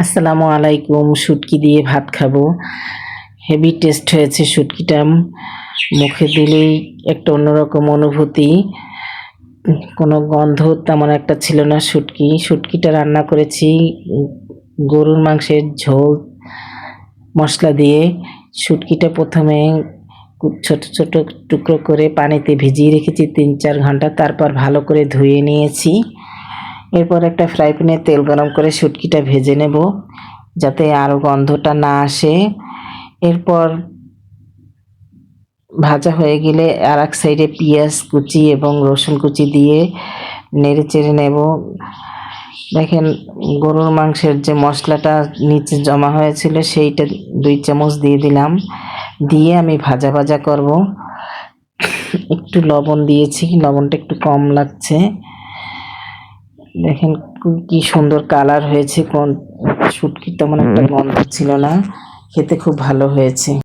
আসসালামু আলাইকুম। শুটকি দিয়ে ভাত খাবো। হেভি টেস্ট হয়েছে শুটকিটা। মুখে দিলেই একটা অন্যরকম অনুভূতি। কোনো গন্ধ তেমন একটা ছিল না। শুটকিটা রান্না করেছি গরুর মাংসের ঝোল মশলা দিয়ে। শুটকিটা প্রথমে খুব ছোট ছোট টুকরো করে পানিতে ভিজিয়ে রেখেছি ৩-৪ ঘন্টা, তারপর ভালো করে ধুয়ে নিয়েছি। এরপর একটা ফ্রাই প্যানে তেল গরম করে শুটকিটা ভেজে নেব যাতে আরও গন্ধটা না আসে। এরপর ভাজা হয়ে গেলে আর এক সাইডে পেঁয়াজ কুচি এবং রসুন কুচি দিয়ে নেড়ে চেড়ে নেব। দেখেন গরুর মাংসের যে মশলাটা নিচে জমা হয়েছিল সেইটা 2 চামচ দিয়ে দিলাম। দিয়ে আমি ভাজা ভাজা করব। একটু লবণ দিয়েছি, লবণটা একটু কম লাগছে। দেখেন কি সুন্দর কালার হয়েছে। শুটকির তেমন একটা গন্ধ ছিল না, খেতে খুব ভালো হয়েছে।